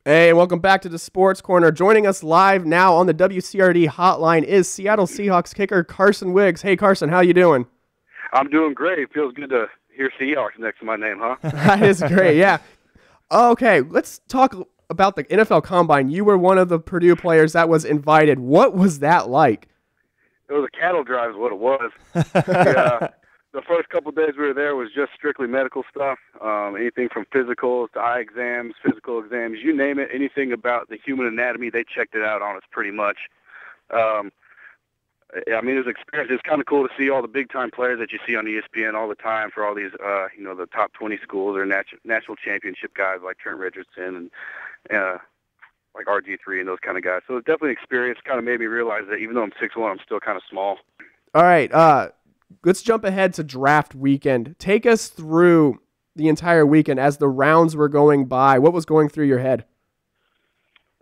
Hey, and welcome back to the Sports Corner. Joining us live now on the WCRD hotline is Seattle Seahawks kicker Carson Wiggs. Hey, Carson, how you doing? I'm doing great. It feels good to hear Seahawks next to my name, huh? That is great, yeah. Okay, let's talk about the NFL Combine. You were one of the Purdue players that was invited. What was that like? It was a cattle drive is what it was. The first couple of days we were there was just strictly medical stuff, anything from physicals to eye exams, physical exams, you name it, anything about the human anatomy, they checked it out on us pretty much. It was an experience. It's kind of cool to see all the big-time players that you see on ESPN all the time for all these, the top 20 schools or national championship guys like Trent Richardson and like RG3 and those kind of guys. So it's definitely an experience. Kind of made me realize that even though I'm 6'1", I'm still kind of small. All right, let's jump ahead to draft weekend. Take us through the entire weekend as the rounds were going by. What was going through your head?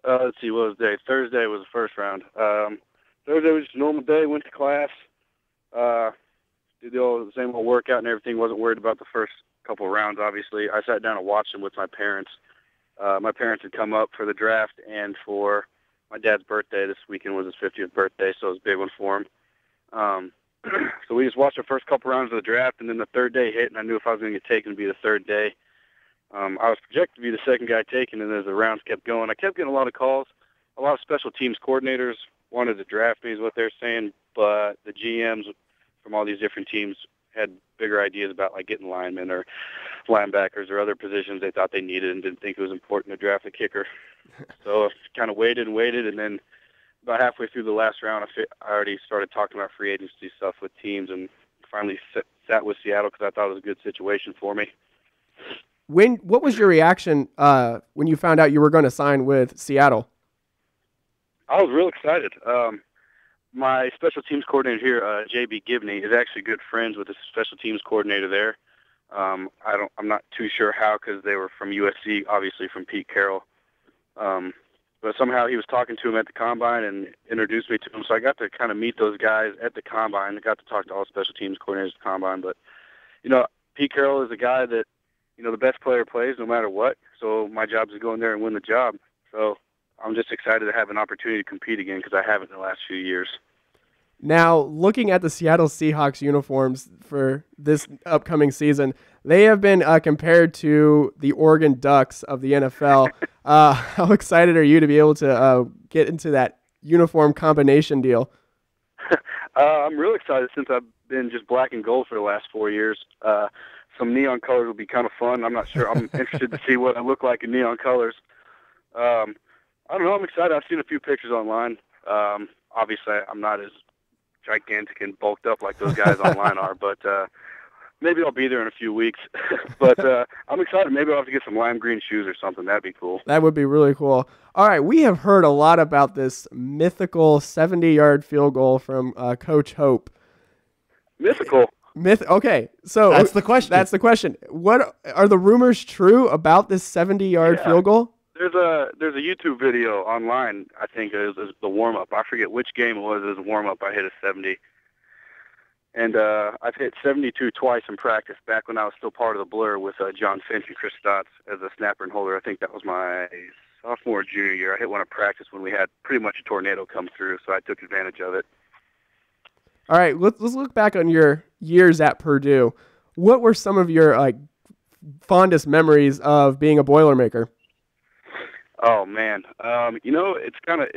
Let's see, what was the day? Thursday was the first round. Thursday was just a normal day, went to class, did the same old workout and everything. Wasn't worried about the first couple of rounds, obviously. I sat down and watched them with my parents. My parents had come up for the draft and for my dad's birthday. This weekend was his 50th birthday, so it was a big one for him. So we just watched the first couple rounds of the draft, and then the third day hit, and I knew if I was going to get taken, it would be the third day. I was projected to be the second guy taken, and as the rounds kept going, I kept getting a lot of calls. A lot of special teams coordinators wanted to draft me is what they're saying, but the GMs from all these different teams had bigger ideas about like getting linemen or linebackers or other positions they thought they needed and didn't think it was important to draft a kicker. So I kind of waited, and then about halfway through the last round, I already started talking about free agency stuff with teams and finally sat with Seattle because I thought it was a good situation for me. What was your reaction when you found out you were going to sign with Seattle? I was real excited. My special teams coordinator here, J.B. Gibney, is actually good friends with the special teams coordinator there. I'm not too sure how because they were from USC, obviously from Pete Carroll. But somehow he was talking to him at the Combine and introduced me to him. So I got to kind of meet those guys at the Combine. I got to talk to all special teams coordinators at the Combine. But, Pete Carroll is a guy that, the best player plays no matter what. So my job is to go in there and win the job. So I'm just excited to have an opportunity to compete again because I haven't in the last few years. Now, looking at the Seattle Seahawks uniforms for this upcoming season, they have been compared to the Oregon Ducks of the NFL. How excited are you to be able to get into that uniform combination deal? I'm real excited since I've been just black and gold for the last 4 years. Some neon colors will be kind of fun. I'm not sure. I'm interested to see what I look like in neon colors. I don't know. I'm excited. I've seen a few pictures online. Obviously, I'm not as gigantic and bulked up like those guys online are, but maybe I'll be there in a few weeks. But I'm excited. Maybe I'll have to get some lime green shoes or something. That'd be cool. That would be really cool. All right, we have heard a lot about this mythical 70-yard field goal from Coach Hope. Mythical? Okay, so that's the question. That's the question. What are the rumors true about this 70-yard field goal? There's a YouTube video online. I think it was the warm up. I forget which game it was. It was a warm up. I hit a 70, and I've hit 72 twice in practice. Back when I was still part of the Blur with John Finch and Chris Stotts as a snapper and holder. I think that was my sophomore or junior year. I hit one in practice when we had pretty much a tornado come through, so I took advantage of it. All right, let's look back on your years at Purdue. What were some of your fondest memories of being a Boilermaker? Oh man, it's kind of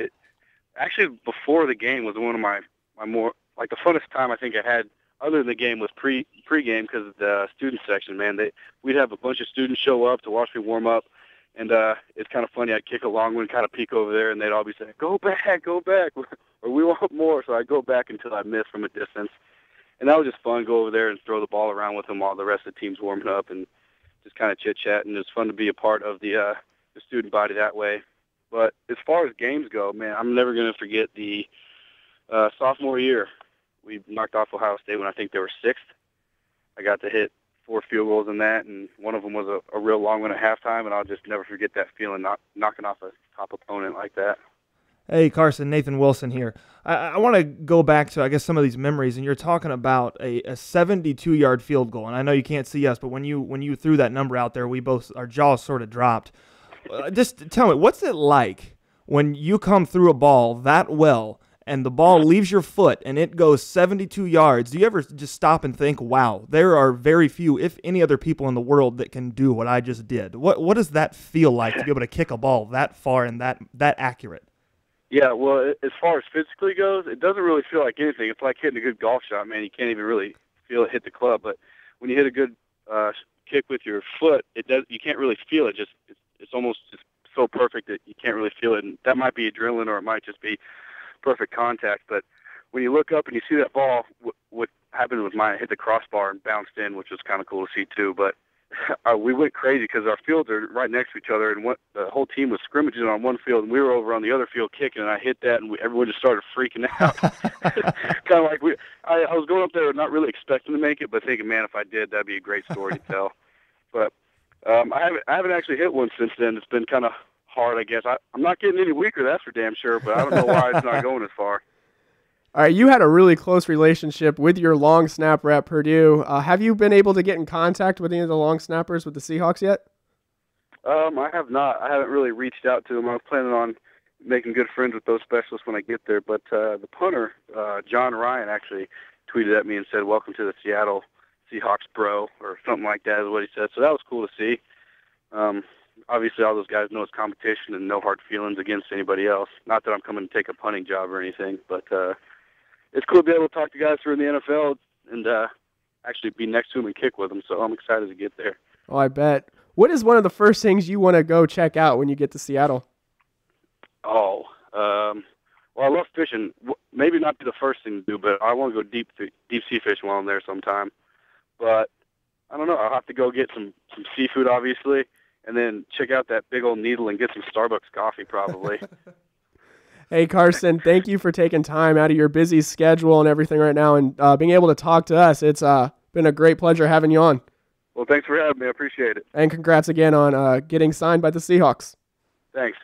actually before the game was one of my more the funnest time I think I had other than the game was pre-game because of the student section. Man, we'd have a bunch of students show up to watch me warm up, and it's kind of funny. I'd kick a long one, kind of peek over there, and they'd all be saying, "Go back," or "We want more." So I'd go back until I missed from a distance, and that was just fun. Go over there and throw the ball around with them while the rest of the team's warming up, and just kind of chit chat. And it was fun to be a part of the student body that way. But as far as games go, man, I'm never going to forget the sophomore year. We knocked off Ohio State when I think they were sixth. I got to hit 4 field goals in that, and one of them was a real long one at halftime, and I'll just never forget that feeling, knocking off a top opponent like that. Hey, Carson, Nathan Wilson here. I want to go back to, I guess, some of these memories, and you're talking about a 72-yard field goal, and I know you can't see us, but when you threw that number out there, our jaws sort of dropped. Just tell me, what's it like when you come through a ball that well and the ball leaves your foot and it goes 72 yards? Do you ever just stop and think, wow, there are very few, if any other people in the world that can do what I just did? What does that feel like to be able to kick a ball that far and that accurate? Yeah, well, as far as physically goes, it doesn't really feel like anything. It's like hitting a good golf shot, man. You can't even really feel it hit the club. But when you hit a good kick with your foot, you can't really feel it. It's almost just so perfect that you can't really feel it. And that might be adrenaline, or it might just be perfect contact. But when you look up and you see that ball, what happened with mine, it hit the crossbar and bounced in, which was kind of cool to see too. But we went crazy because our fields are right next to each other, and the whole team was scrimmaging on one field, and we were over on the other field kicking, and I hit that, and everyone just started freaking out. Kind of like I was going up there not really expecting to make it, but thinking, man, if I did, that'd be a great story to tell. But I haven't actually hit one since then. It's been kind of hard, I guess. I'm not getting any weaker, that's for damn sure, but I don't know why it's not going as far. All right, you had a really close relationship with your long snapper at Purdue. Have you been able to get in contact with any of the long snappers with the Seahawks yet? I have not. I haven't really reached out to them. I was planning on making good friends with those specialists when I get there. But the punter, John Ryan, actually tweeted at me and said, "Welcome to the Seattle Seahawks, bro," or something like that is what he said. So that was cool to see. Obviously, all those guys know it's competition and no hard feelings against anybody else. Not that I'm coming to take a punting job or anything, but it's cool to be able to talk to guys who are in the NFL and actually be next to them and kick with them. So I'm excited to get there. Oh, I bet. What is one of the first things you want to go check out when you get to Seattle? Oh, well, I love fishing. Maybe not be the first thing to do, but I want to go deep sea fishing while I'm there sometime. But I don't know. I'll have to go get some seafood, obviously, and then check out that big old needle and get some Starbucks coffee, probably. Hey, Carson, thank you for taking time out of your busy schedule and everything right now and being able to talk to us. It's been a great pleasure having you on. Well, thanks for having me. I appreciate it. And congrats again on getting signed by the Seahawks. Thanks.